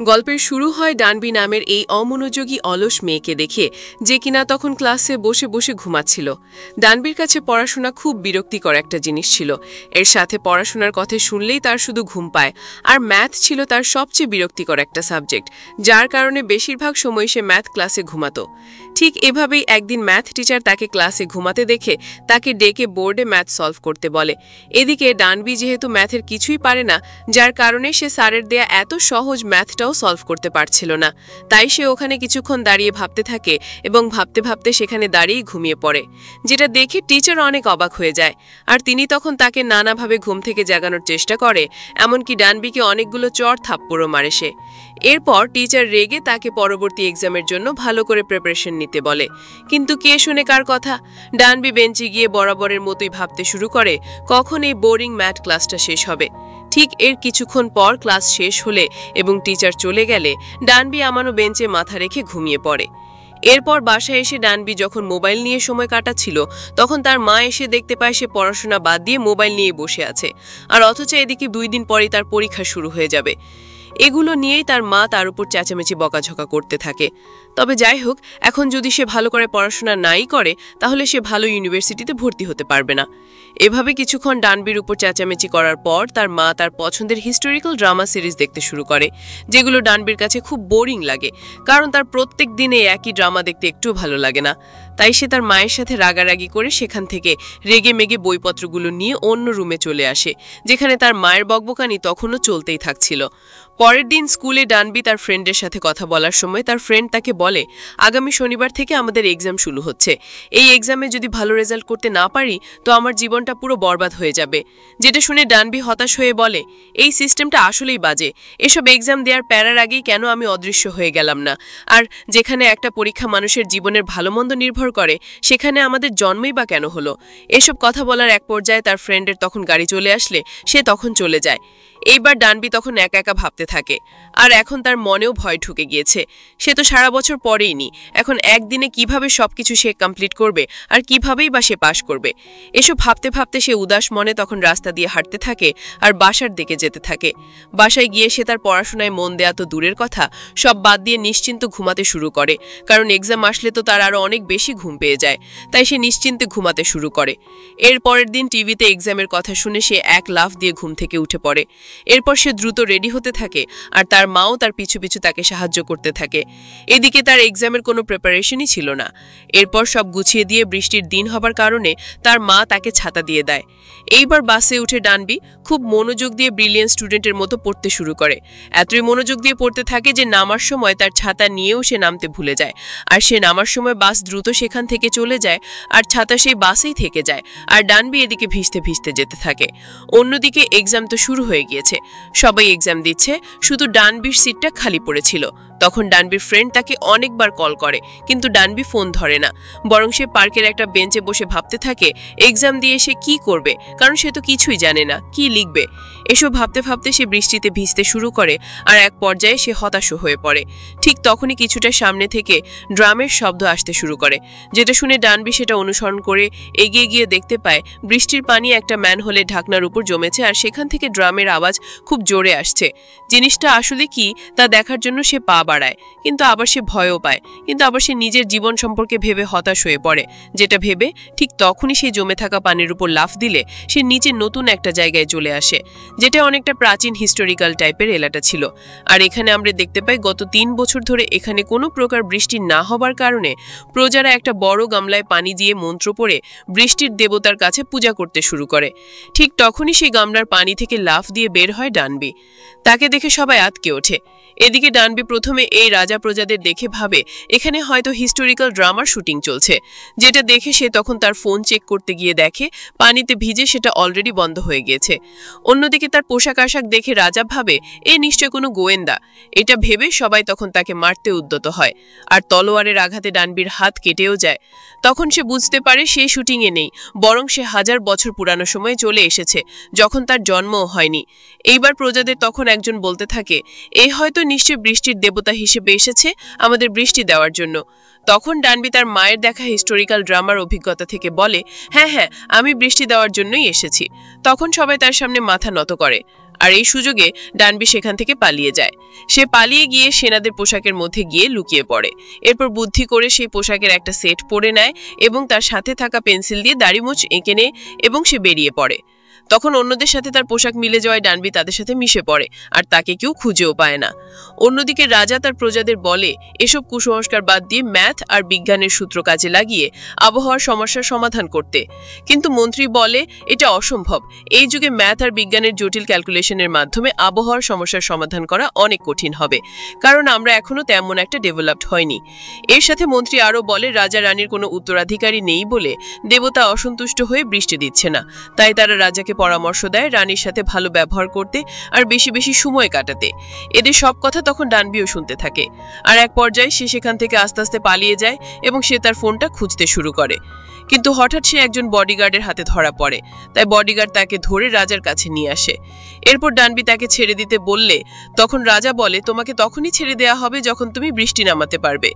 গল্পের শুরু হয় ডানবি নামের এই অমনোযোগী অলস মেয়েকে দেখে, যে কিনা তখন ক্লাসে বসে বসে ঘুমাচ্ছিল। ডানবির কাছে পড়াশোনা খুব বিরক্তিকর একটা জিনিস ছিল। এর সাথে পড়াশোনার কথা শুনলেই তার শুধু ঘুম পায়, আর ম্যাথ ছিল তার সবচেয়ে বিরক্তিকর একটা সাবজেক্ট, যার কারণে বেশিরভাগ সময় সে ম্যাথ ক্লাসে ঘুমাতো। ঠিক এভাবেই একদিন ম্যাথ টিচার তাকে ক্লাসে ঘুমাতে দেখে তাকে ডেকে বোর্ডে ম্যাথ সলভ করতে বলে। এদিকে ডানবি যেহেতু ম্যাথের কিছুই পারে না, যার কারণে সে স্যারের দেয়া এত সহজ ম্যাথটাও সলভ করতে পারছিল না। তাই সে ওখানে কিছুক্ষণ দাঁড়িয়ে ভাবতে থাকে এবং ভাবতে ভাবতে সেখানে দাঁড়িয়ে ঘুমিয়ে পড়ে, যেটা দেখে টিচার অনেক অবাক হয়ে যায়। আর তিনি তখন তাকে নানাভাবে ঘুম থেকে জাগানোর চেষ্টা করে, এমনকি ডানবিকে অনেকগুলো চড় থাপ্পড়ও মারে সে। এরপর টিচার রেগে তাকে পরবর্তী এক্সামের জন্য ভালো করে প্রিপারেশন নিতে বলে। কিন্তু কে শুনে কার কথা? ডানবি বেঞ্চে গিয়ে বরাবরের মতোই ভাবতে শুরু করে কখন এই বোরিং ম্যাথ ক্লাসটা শেষ হবে। ঠিক এর কিছুক্ষণ পর ক্লাস শেষ হলে এবং টিচার চলে গেলে ডানবি আমানো বেঞ্চে মাথা রেখে ঘুমিয়ে পড়ে। এরপর বাসায় এসে ডানবি যখন মোবাইল নিয়ে সময় কাটাচ্ছিল, তখন তার মা এসে দেখতে পায় সে পড়াশোনা বাদ দিয়ে মোবাইল নিয়ে বসে আছে। আর অথচ এদিকে 2 দিন পরেই তার পরীক্ষা শুরু হয়ে যাবে। এগুলো নিয়েই তার মা তার উপর চেঁচামেচি বকাঝকা করতে থাকে। তবে যাই হোক, এখন যদি সে ভালো করে পড়াশোনা নাই করে, তাহলে সে ভালো ইউনিভার্সিটিতে ভর্তি হতে পারবে না। এভাবে কিছুক্ষণ ডানবির উপর চেঁচামেচি করার পর তার মা তার পছন্দের হিস্টোরিক্যাল ড্রামা সিরিজ দেখতে শুরু করে, যেগুলো ডানবির কাছে খুব বোরিং লাগে, কারণ তার প্রত্যেক দিনে একই ড্রামা দেখতে একটু ভালো লাগে না। তাই সে তার মায়ের সাথে রাগারাগি করে সেখান থেকে রেগে মেগে বইপত্রগুলো নিয়ে অন্য রুমে চলে আসে, যেখানে তার মায়ের বকবকানি তখনও চলতেই থাকছিল। পরের দিন স্কুলে ডানবি তার ফ্রেন্ডের সাথে কথা বলার সময় তার ফ্রেন্ড তাকে বলে, আগামী শনিবার থেকে আমাদের এক্সাম শুরু হচ্ছে। এই এক্সামে যদি ভালো রেজাল্ট করতে না পারি, তো আমার জীবনটা পুরো বরবাদ হয়ে যাবে। যেটা শুনে ডানবি হতাশ হয়ে বলে, এই সিস্টেমটা আসলেই বাজে। এসব এক্সাম দেওয়ার প্যারার আগেই কেন আমি অদৃশ্য হয়ে গেলাম না? আর যেখানে একটা পরীক্ষা মানুষের জীবনের ভালো মন্দ নির্ভর করে, সেখানে আমাদের জন্মই বা কেন হলো? এসব কথা বলার এক পর্যায়ে তার ফ্রেন্ডের তখন গাড়ি চলে আসলে সে তখন চলে যায়। এইবার ডানবি তখন একা একা ভাবতে থাকে, আর এখন তার মনেও ভয় ঢুকে গিয়েছে। সে তো সারা বছর পড়েই নি, এখন একদিনে কিভাবে সবকিছু সে কমপ্লিট করবে, আর কিভাবেই বা সে পাশ করবে? এসব ভাবতে ভাবতে সে উদাস মনে তখন রাস্তা দিয়ে হাঁটতে থাকে আর বাসার দিকে যেতে থাকে। বাসায় গিয়ে সে তার পড়াশোনায় মন দেয়া তো দূরের কথা, সব বাদ দিয়ে নিশ্চিন্ত ঘুমাতে শুরু করে, কারণ এক্সাম আসলে তো তার আরো অনেক বেশি ঘুম পেয়ে যায়। তাই সে নিশ্চিন্তে ঘুমাতে শুরু করে। এর পরের দিন টিভিতে এক্সামের কথা শুনে সে এক লাফ দিয়ে ঘুম থেকে উঠে পড়ে। এরপর সে দ্রুত রেডি হতে থাকে, আর তার মাও তার পিছু পিছু তাকে সাহায্য করতে থাকে। এদিকে তার এক্সামের কোনো প্রিপারেশনই ছিল না। এরপর সব গুছিয়ে দিয়ে বৃষ্টির দিন হবার কারণে তার মা তাকে ছাতা দিয়ে দেয়। এইবার বাসে উঠে ডানবি খুব মনোযোগ দিয়ে ব্রিলিয়েন্ট স্টুডেন্টের মতো পড়তে শুরু করে। এতই মনোযোগ দিয়ে পড়তে থাকে যে নামার সময় তার ছাতা নিয়েও সে নামতে ভুলে যায়। আর সে নামার সময় বাস দ্রুত সেখান থেকে চলে যায়, আর ছাতা সেই বাসেই থেকে যায়। আর ডানবি এদিকে ভিজতে ভিজতে যেতে থাকে। অন্যদিকে এক্সাম তো শুরু হয়ে গিয়েছে, সবাই এক্সাম দিচ্ছে, শুধু ডানবির সিটটা খালি পড়েছিল। তখন ডানবির ফ্রেন্ড তাকে অনেকবার কল করে, কিন্তু ডানবি ফোন ধরে না, বরং সে পার্কের একটা বেঞ্চে বসে ভাবতে থাকে এক্সাম দিয়ে সে কি করবে, কারণ সে তো কিছুই জানে না কি লিখবে। এসব ভাবতে ভাবতে সে বৃষ্টিতে ভিজতে শুরু করে, আর এক পর্যায়ে সে হতাশ হয়ে পড়ে। ঠিক তখনই কিছুটা সামনে থেকে ড্রামের শব্দ আসতে শুরু করে, যেটা শুনে ডানবি সেটা অনুসরণ করে এগিয়ে গিয়ে দেখতে পায় বৃষ্টির পানি একটা ম্যানহোলের ঢাকনার উপর জমেছে, আর সেখান থেকে ড্রামের আওয়াজ খুব জোরে আসছে। জিনিসটা আসলে কি তা দেখার জন্য সে পা বাড়ায়, কিন্তু আবার সে ভয়ও পায়, কিন্তু আবার সে নিজের জীবন সম্পর্কে ভেবে হতাশ হয়ে পড়ে। যেটা ভেবে ঠিক তখনই সে জমে থাকা পানির উপর লাফ দিলে সে নিচে নতুন একটা জায়গায় চলে আসে, যেটা অনেকটা প্রাচীন হিস্টোরিক্যাল টাইপের এলাকা ছিল। আর এখানে আমরা দেখতে পাই গত 3 বছর ধরে এখানে কোনো প্রকার বৃষ্টি না হবার কারণে প্রজারা একটা বড় গামলায় পানি দিয়ে মন্ত্র পড়ে বৃষ্টির দেবতার কাছে পূজা করতে শুরু করে। ঠিক তখনই সেই গামলার পানি থেকে লাফ দিয়ে বের হয় ডানবি। তাকে দেখে সবাই আঁতকে ওঠে। এদিকে ডানবি প্রথমে এই রাজা প্রজাদের দেখে ভাবে এখানে হয়তো হিস্টোরিক্যাল ড্রামার শুটিং চলছে, যেটা দেখে সে তখন তার ফোন চেক করতে গিয়ে দেখে পানিতে ভিজে সেটা অলরেডি বন্ধ হয়ে গিয়েছে। অন্যদিকে তার পোশাক আশাক দেখে রাজা ভাবে এ নিশ্চয় কোনো গোয়েন্দা। এটা ভেবে সবাই তখন তাকে মারতে উদ্যত হয়, আর তলোয়ারের আঘাতে ডানবির হাত কেটেও যায়। তখন সে বুঝতে পারে সে শুটিংয়ে নেই, বরং সে 1000 বছর পুরানো সময়ে চলে এসেছে, যখন তার জন্মও হয়নি। এইবার প্রজাদের তখন একজন বলতে থাকে, এই হয়তো নিশ্চয় বৃষ্টির দেবতা হিসেবে এসেছে আমাদের বৃষ্টি দেওয়ার জন্য। তখন ডানবি তার মায়ের দেখা হিস্টোরিক্যাল ড্রামার অভিজ্ঞতা থেকে বলে, হ্যাঁ হ্যাঁ, আমি বৃষ্টি দেওয়ার জন্যই এসেছি। তখন সবাই তার সামনে মাথা নত করে, আর এই সুযোগে ডানবি সেখান থেকে পালিয়ে যায়। সে পালিয়ে গিয়ে সেনাদের পোশাকের মধ্যে গিয়ে লুকিয়ে পড়ে। এরপর বুদ্ধি করে সেই পোশাকের একটা সেট পরে নেয় এবং তার সাথে থাকা পেন্সিল দিয়ে দাড়িমুছ এঁকে নেয় এবং সে বেরিয়ে পড়ে। তখন অন্যদের সাথে তার পোশাক মিলে যাওয়ায় ডানবি তাদের সাথে মিশে পড়ে, আর তাকে কেউ খুঁজেও পায় না। অন্যদিকে রাজা তার প্রজাদের বলে এসব কুসংস্কার বাদ দিয়ে ম্যাথ আর বিজ্ঞানের সূত্র কাজে লাগিয়ে আবহাওয়ার সমস্যার সমাধান করতে। কিন্তু মন্ত্রী বলে এটা অসম্ভব। এই যুগে ম্যাথ আর বিজ্ঞানের জটিল ক্যালকুলেশনের মাধ্যমে আবহাওয়ার সমস্যার সমাধান করা অনেক কঠিন হবে, কারণ আমরা এখনো তেমন একটা ডেভেলপড হয়নি। এর সাথে মন্ত্রী আরও বলে রাজা রানীর কোনো উত্তরাধিকারী নেই বলে দেবতা অসন্তুষ্ট হয়ে বৃষ্টি দিচ্ছে না, তাই তারা রাজাকে পরামর্শ দেয় রানীর সাথে ভালো ব্যবহার করতে আর বেশি বেশি সময় কাটাতে। এদের সব কথা তখন ডানবিও শুনতে থাকে। আর এক পর্যায়ে সে সেখান থেকে আস্তে আস্তে পালিয়ে যায় এবং সে তার ফোনটা খুঁজতে শুরু করে। কিন্তু হঠাৎ সে একজন বডিগার্ডের হাতে ধরা পড়ে, তাই বডিগার্ড তাকে ধরে রাজার কাছে নিয়ে আসে। এরপর ডানবি তাকে ছেড়ে দিতে বললে তখন রাজা বলে তোমাকে তখনই ছেড়ে দেওয়া হবে যখন তুমি বৃষ্টি নামাতে পারবে।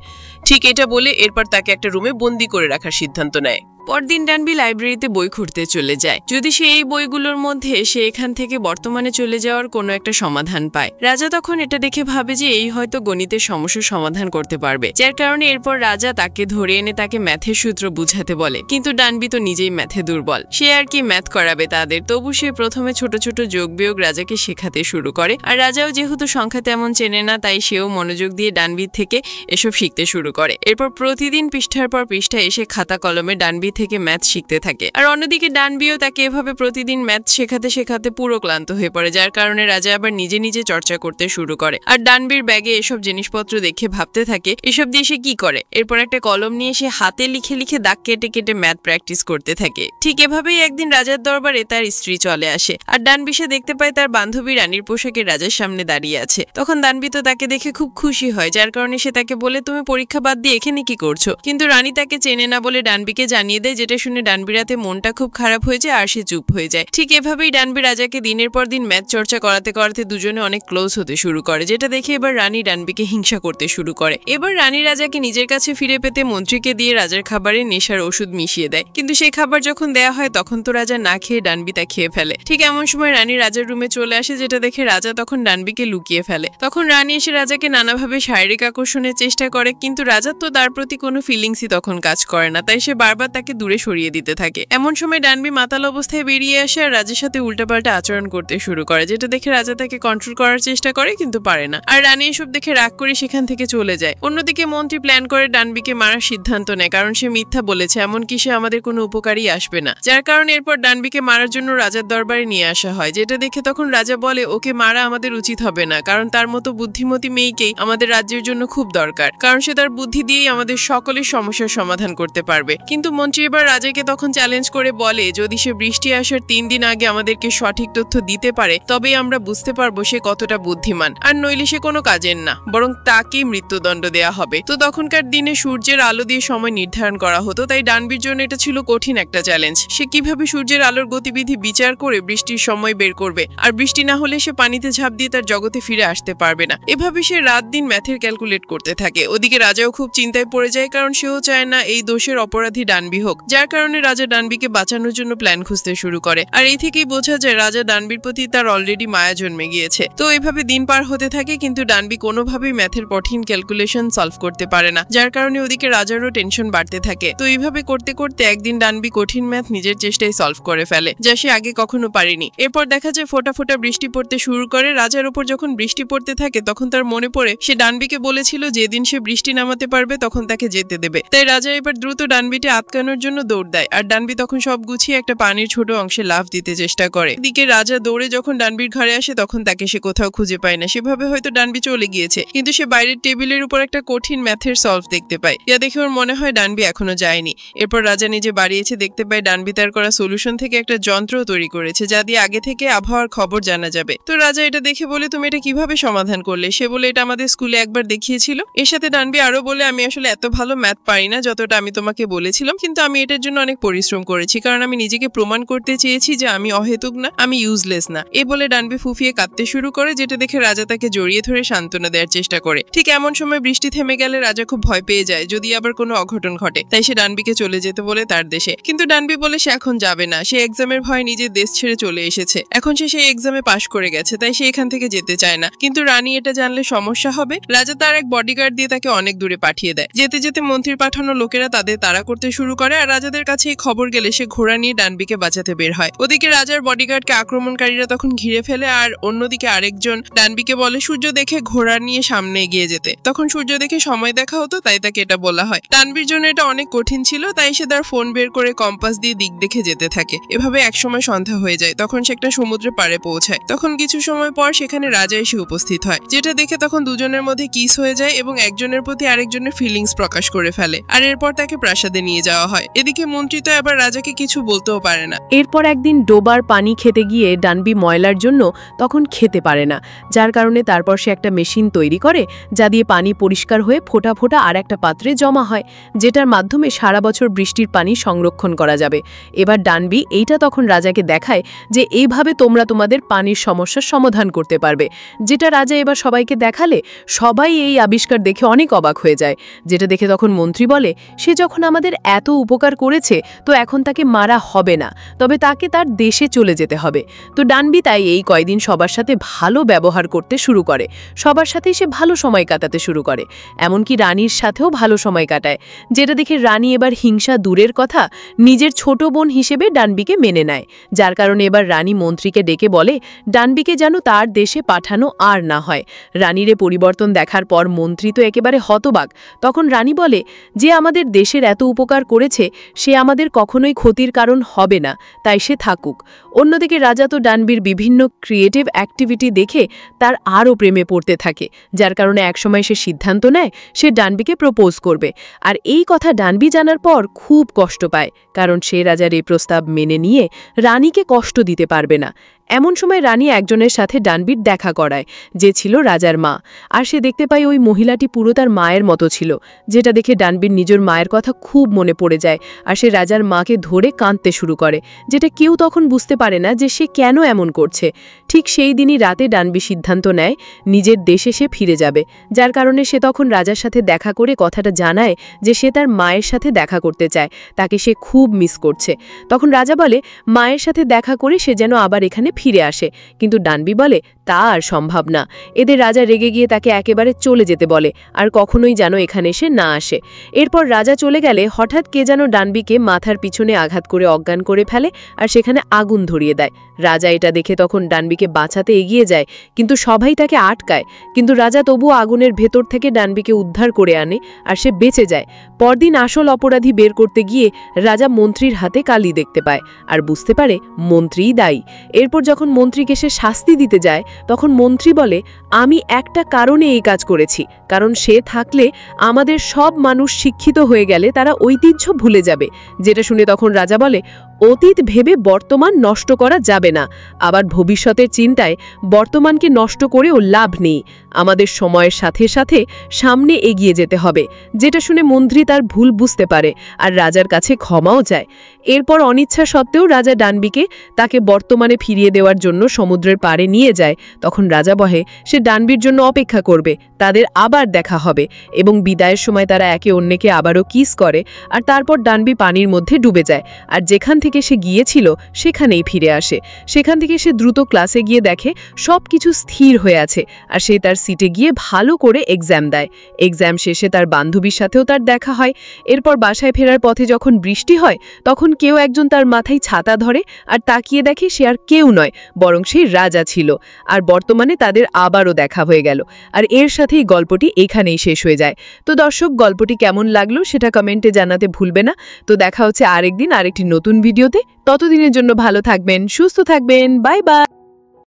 ঠিক এটা বলে এরপর তাকে একটা রুমে বন্দি করে রাখার সিদ্ধান্ত নেয়। পরদিন ডানবি লাইব্রেরিতে বই খুঁজতে চলে যায়, যদি সে এই বইগুলোর মধ্যে সে এখান থেকে বর্তমানে চলে যাওয়ার কোনো একটা সমাধান পায়। রাজা তখন এটা দেখে ভাবে যে এই হয়তো গণিতের সমস্যার সমাধান করতে পারবে, যার কারণে এরপর রাজা তাকে ধরে এনে তাকে ম্যাথের সূত্র বুঝাতে বলে। কিন্তু ডানবি তো নিজেই ম্যাথে দুর্বল, সে আর কি ম্যাথ করাবে তাদের। তবু সে প্রথমে ছোট ছোট যোগ বিয়োগ রাজাকে শেখাতে শুরু করে। আর রাজাও যেহেতু সংখ্যা তেমন চেনে না, তাই সেও মনোযোগ দিয়ে ডানবির থেকে এসব শিখতে শুরু করে। এরপর প্রতিদিন পৃষ্ঠার পর পৃষ্ঠা এসে খাতা কলমে ডানবি থেকে ম্যাথ শিখতে থাকে। আর অন্যদিকে ডানবিও তাকে এভাবে প্রতিদিন ম্যাথ শেখাতে শেখাতে পুরো ক্লান্ত হয়ে পড়ে, যার কারণে রাজা আবার নিজে নিজে চর্চা করতে শুরু করে। আর ডানবির ব্যাগে এসব জিনিসপত্র দেখে ভাবতে থাকে এসব দিয়ে সে কি করে। এরপর একটা কলম নিয়ে সে হাতে লিখে লিখে দাগ কেটে কেটে ম্যাথ প্র্যাকটিস করতে থাকে। ঠিক এভাবেই একদিন রাজার দরবারে তার স্ত্রী চলে আসে, আর ডানবি সে দেখতে পায় তার বান্ধবী রানীর পোশাকে রাজার সামনে দাঁড়িয়ে আছে। তখন ডানবি তো তাকে দেখে খুব খুশি হয়, যার কারণে সে তাকে বলে তুমি পরীক্ষা বাদ দিয়ে এখানে কি করছো। কিন্তু রানী তাকে চেনে না বলে ডানবিকে জানিয়ে দেয়, যেটা শুনে ডানবির রাতে মনটা খুব খারাপ হয়ে যায় আর সে চুপ হয়ে যায়। ঠিক এভাবেই ডানবি রাজাকে দিনের পর দিন ম্যাথ চর্চা করাতে করাতে দুজনে অনেক ক্লোজ হতে শুরু করে, যেটা দেখে এবার রানী ডানবিকে হিংসা করতে শুরু করে। এবার রানী রাজাকে নিজের কাছে ফিরে পেতে মন্ত্রীকে দিয়ে রাজার খাবারে নেশার ওষুধ মিশিয়ে দেয়। কিন্তু সেই খাবার যখন দেয়া হয় তখন তো রাজা না খেয়ে ডানবি তা খেয়ে ফেলে। ঠিক এমন সময় রানী রাজার রুমে চলে আসে, যেটা দেখে রাজা তখন ডানবিকে লুকিয়ে ফেলে। তখন রানী এসে রাজাকে নানাভাবে শারীরিক আকর্ষণের চেষ্টা করে, কিন্তু রাজার তো তার প্রতি কোনো ফিলিংসই তখন কাজ করে না, তাই সে বারবার তাকে দূরে সরিয়ে দিতে থাকে। এমন সময় ডানবি মাতাল অবস্থায় বেরিয়ে আসে আর রাজার সাথে উল্টাপাল্টা আচরণ করতে শুরু করে, যেটা দেখে রাজা তাকে কন্ট্রোল করার চেষ্টা করে কিন্তু পারে না। আর রানী এসব দেখে রাগ করে সেখান থেকে চলে যায়। অন্যদিকে মন্ত্রী প্ল্যান করে ডানবিকে মারার সিদ্ধান্ত নেয়, কারণ সে মিথ্যা বলেছে, এমনকি সে আমাদের কোনো উপকারই আসবে না। যার কারণে এরপর ডানবিকে মারার জন্য রাজার দরবারে নিয়ে আসা হয়, যেটা দেখে তখন রাজা বলে ওকে মারা আমাদের উচিত হবে না, কারণ তার মতো বুদ্ধিমতী মেয়েকেই আমাদের রাজ্যের জন্য খুব দরকার, কারণ সে তার বুদ্ধি দিয়েই আমাদের সকলের সমস্যার সমাধান করতে পারবে। কিন্তু মন্ত্রী এবার রাজাকে তখন চ্যালেঞ্জ করে বলে যদি সে বৃষ্টি আসার 3 দিন আগে আমাদেরকে সঠিক তথ্য দিতে পারে তবেই আমরা বুঝতে পারবো সে কতটা বুদ্ধিমান, আর নইলে সে কোনো কাজের না, বরং তাকেই মৃত্যুদণ্ড দেয়া হবে। তো তখনকার দিনে সূর্যের আলো দিয়ে সময় নির্ধারণ করা হতো, তাই ডানবির জন্য এটা ছিল কঠিন একটা চ্যালেঞ্জ। সে কিভাবে সূর্যের আলোর গতিবিধি বিচার করে বৃষ্টির সময় বের করবে, আর বৃষ্টি না হলে সে পানিতে ঝাঁপ দিয়ে তার জগতে ফিরে আসতে পারবে না। এভাবে সে রাত দিন ম্যাথের ক্যালকুলেট করতে থাকে। ওদিকে রাজাও খুব চিন্তায় পড়ে যায়, কারণ সেও চায় না এই দোষের অপরাধী ডানবি হোক, যার কারণে রাজা ডানবিকে বাঁচানোর জন্য প্ল্যান খুঁজতে শুরু করে। আর এই থেকেই বোঝা যায় রাজা ডানবির প্রতি তার অলরেডি মায়া জন্মে গিয়েছে। তো এভাবে দিন পার হতে থাকে, কিন্তু ডানবি কোনোভাবেই ম্যাথের কঠিন ক্যালকুলেশন সলভ করতে পারে না, যার কারণে ওদিকে রাজারও টেনশন বাড়তে থাকে। তো এইভাবে করতে করতে একদিন ডানবি কঠিন ম্যাথ নিজের চেষ্টায় সলভ করে ফেলে, যা সে আগে কখনো পারেনি। এরপর দেখা যায় ফোঁটা ফোঁটা বৃষ্টি পড়তে শুরু করে। রাজার উপর যখন বৃষ্টি পড়তে থাকে তখন তার মনে পড়ে সে ডানবিকে বলেছিল যেদিন সে বৃষ্টি নামাতে পারবে তখন তাকে যেতে দেবে। তাই রাজা এবার দ্রুত ডানবিকে আটকানোর জন্য দৌড় দেয়, আর ডানবি তখন সব গুছিয়ে একটা পানির ছোট অংশে লাফ দিতে চেষ্টা করে। এদিকে রাজা দৌড়ে যখন ডানবির ঘরে আসে তখন তাকে সে কোথাও খুঁজে পায় না। সেভাবে হয়তো ডানবি চলে গিয়েছে, কিন্তু সে বাইরের টেবিলের উপর একটা কঠিন ম্যাথের সলভ দেখতে পায়, যা দেখে ওর মনে হয় ডানবি এখনো যায়নি। এরপর রাজা নিজে বাড়িয়েছে দেখতে পায় ডানবি তার করা সলিউশন থেকে একটা যন্ত্র তৈরি করেছে, যা দিয়ে আগে থেকে আবহাওয়ার খবর জানা যাবে। তো রাজা এটা দেখে বলে তুমি এটা কিভাবে সমাধান করলে? সে বলে এটা আমাদের স্কুলে একবার দেখিয়েছিল। এর সাথে ডানবি আরো বলে আমি আসলে এত ভালো ম্যাথ পারি না যতটা আমি তোমাকে বলেছিলাম, কিন্তু আমি এটার জন্য অনেক পরিশ্রম করেছি, কারণ আমি নিজেকে প্রমাণ করতে চেয়েছি যে আমি অহেতুক না, আমি ইউজলেস না। এ বলে ডানবি ফুফিয়ে কাঁদতে শুরু করে, যেটা দেখে রাজা তাকে জড়িয়ে ধরে সান্ত্বনা দেওয়ার চেষ্টা করে। ঠিক এমন সময় বৃষ্টি থেমে গেলে রাজা খুব ভয় পেয়ে যায় যদি আবার কোনো অঘটন ঘটে, তাই সে ডানবিকে চলে যেতে বলে তার দেশে। কিন্তু ডানবি বলে সে এখন যাবে না, সে এক্সামের ভয়ে নিজের দেশ ছেড়ে চলে এসেছে। এখন সে সেই এক্সামে পাশ করে গেছে, তাই সে এখান থেকে যেতে চায় না। কিন্তু রানী এটা জানলে সমস্যা হবে। রাজা তার এক বডিগার্ড দিয়ে তাকে অনেক দূরে পাঠিয়ে দেয়। যেতে যেতে মন্ত্রীর পাঠানো লোকেরা তাদের তাড়া করতে শুরু করে, আর রাজাদের কাছে এই খবর গেলে সে ঘোড়া নিয়ে ডানবিকে বাঁচাতে বের হয়। ওদিকে রাজার বডিগার্ডকে আক্রমণকারীরা তখন ঘিরে ফেলে, আর অন্যদিকে আরেকজন ডানবিকে বলে সূর্য দেখে ঘোড়া নিয়ে সামনে এগিয়ে যেতে। তখন সূর্য দেখে সময় দেখা হতো, তাই তাকে এটা বলা হয়। ডানবির জন্য এটা অনেক কঠিন ছিল, তাই সে তার ফোন বের করে কম্পাস দিয়ে দিক দেখে যেতে থাকে। এভাবে একসময় সন্ধ্যা হয়ে যায়। তখন সে একটা সমুদ্রের পাড়ে পৌঁছায়। তখন কিছু সময় পর সেখানে রাজা এসে উপস্থিত হয়, যেটা দেখে তখন দুজনের মধ্যে কিস হয়ে যায় এবং একজনের প্রতি আরেকজনের ফিলিংস প্রকাশ করে ফেলে। আর এরপর তাকে প্রাসাদে নিয়ে যাওয়া হয়। এদিকে মন্ত্রী তো এবার রাজাকে কিছু বলতেও পারে না। এরপর একদিন ডোবার পানি খেতে গিয়ে ডানবি ময়লার জন্য তখন খেতে পারে না, যার কারণে তারপর সে একটা মেশিন তৈরি করে যা দিয়ে পানি পরিষ্কার হয়ে ফোঁটা ফোঁটা আর একটা পাত্রে জমা হয়, যেটার মাধ্যমে সারা বছর বৃষ্টির পানি সংরক্ষণ করা যাবে। এবার ডানবি এইটা তখন রাজাকে দেখায় যে এইভাবে তোমরা তোমাদের পানির সমস্যার সমাধান করতে পারবে। যেটা রাজা এবার সবাইকে দেখালে সবাই এই আবিষ্কার দেখে অনেক অবাক হয়ে যায়। যেটা দেখে তখন মন্ত্রী বলে সে যখন আমাদের এত উপকার করেছে তো এখন তাকে মারা হবে না, তবে তাকে তার দেশে চলে যেতে হবে। তো ডানবি তাই এই কয়দিন সবার সাথে ভালো ব্যবহার করতে শুরু করে, সবার সাথেই সে ভালো সময় কাটাতে শুরু করে, এমনকি রানীর সাথেও ভালো সময় কাটায়। যেটা দেখে রানী এবার হিংসা দূরের কথা নিজের ছোট বোন হিসেবে ডানবিকে মেনে নেয়, যার কারণে এবার রানী মন্ত্রীকে ডেকে বলে ডানবিকে যেন তার দেশে পাঠানো আর না হয়। রানীর পরিবর্তন দেখার পর মন্ত্রী তো একেবারে হতবাক। তখন রানী বলে যে আমাদের দেশের এত উপকার করেছে সে আমাদের কখনোই ক্ষতির কারণ হবে না, তাই সে থাকুক। অন্যদিকে রাজা তো ডানবির বিভিন্ন ক্রিয়েটিভ অ্যাক্টিভিটি দেখে তার আরও প্রেমে পড়তে থাকে, যার কারণে একসময় সে সিদ্ধান্ত নেয় সে ডানবিকে প্রপোজ করবে। আর এই কথা ডানবি জানার পর খুব কষ্ট পায়, কারণ সে রাজার এই প্রস্তাব মেনে নিয়ে রানীকে কষ্ট দিতে পারবে না। এমন সময় রানী একজনের সাথে ডানবির দেখা করায়, যে ছিল রাজার মা। আর সে দেখতে পায় ওই মহিলাটি পুরো তার মায়ের মতো ছিল, যেটা দেখে ডানবির নিজের মায়ের কথা খুব মনে পড়ে যায়। আর সে রাজার মাকে ধরে কাঁদতে শুরু করে, যেটা কেউ তখন বুঝতে পারে না যে সে কেন এমন করছে। ঠিক সেই দিনই রাতে ডানবি সিদ্ধান্ত নেয় নিজের দেশে সে ফিরে যাবে, যার কারণে সে তখন রাজার সাথে দেখা করে কথাটা জানায় যে সে তার মায়ের সাথে দেখা করতে চায়, তাকে সে খুব মিস করছে। তখন রাজা বলে মায়ের সাথে দেখা করে সে যেন আবার এখানে ফিরে আসে, কিন্তু ডানবি বলে তা আর সম্ভব না। এদের রাজা রেগে গিয়ে তাকে একেবারে চলে যেতে বলে, আর কখনোই যেন এখানে এসে না আসে। এরপর রাজা চলে গেলে হঠাৎ কে যেন ডানবিকে মাথার পিছনে আঘাত করে অজ্ঞান করে ফেলে, আর সেখানে আগুন ধরিয়ে দেয়। রাজা এটা দেখে তখন ডানবিকে বাঁচাতে এগিয়ে যায়, কিন্তু সবাই তাকে আটকায়। কিন্তু রাজা তবুও আগুনের ভেতর থেকে ডানবিকে উদ্ধার করে আনে, আর সে বেঁচে যায়। পরদিন আসল অপরাধী বের করতে গিয়ে রাজা মন্ত্রীর হাতে কালি দেখতে পায়, আর বুঝতে পারে মন্ত্রীই দায়ী। এরপর যখন মন্ত্রীকে সে শাস্তি দিতে যায় তখন মন্ত্রী বলে আমি একটা কারণে এই কাজ করেছি, কারণ সে থাকলে আমাদের সব মানুষ শিক্ষিত হয়ে গেলে তারা ঐতিহ্য ভুলে যাবে। যেটা শুনে তখন রাজা বলে অতীত ভেবে বর্তমান নষ্ট করা যাবে না, আবার ভবিষ্যতের চিন্তায় বর্তমানকে নষ্ট করেও লাভ নেই, আমাদের সময়ের সাথে সাথে সামনে এগিয়ে যেতে হবে। যেটা শুনে মন্ত্রী তার ভুল বুঝতে পারে আর রাজার কাছে ক্ষমাও চায়। এরপর অনিচ্ছা সত্ত্বেও রাজা ডানবিকে তাকে বর্তমানে ফিরিয়ে দেওয়ার জন্য সমুদ্রের পাড়ে নিয়ে যায়। তখন রাজা বলে সে ডানবির জন্য অপেক্ষা করবে, তাদের আবার দেখা হবে, এবং বিদায়ের সময় তারা একে অন্যকে আবারও কিস করে। আর তারপর ডানবি পানির মধ্যে ডুবে যায়, আর যেখান থেকে সে গিয়েছিল সেখানেই ফিরে আসে। সেখান থেকে সে দ্রুত ক্লাসে গিয়ে দেখে সবকিছু স্থির হয়ে আছে, আর সে তার সিটে গিয়ে ভালো করে এক্সাম দেয়। এক্সাম শেষে তার বান্ধবীর সাথেও তার দেখা হয়। এরপর বাসায় ফেরার পথে যখন বৃষ্টি হয় তখন কেউ একজন তার মাথায় ছাতা ধরে, আর তাকিয়ে দেখে সে আর কেউ নয় বরং সে রাজা ছিল। আর বর্তমানে তাদের আবারও দেখা হয়ে গেল। আর এর সাথেই গল্পটি এখানেই শেষ হয়ে যায়। তো দর্শক, গল্পটি কেমন লাগলো সেটা কমেন্টে জানাতে ভুলবে না। তো দেখা হচ্ছে আরেকদিন আরেকটি নতুন ভিডিওতে। ততদিনের জন্য ভালো থাকবেন, সুস্থ থাকবেন, বাই বাই।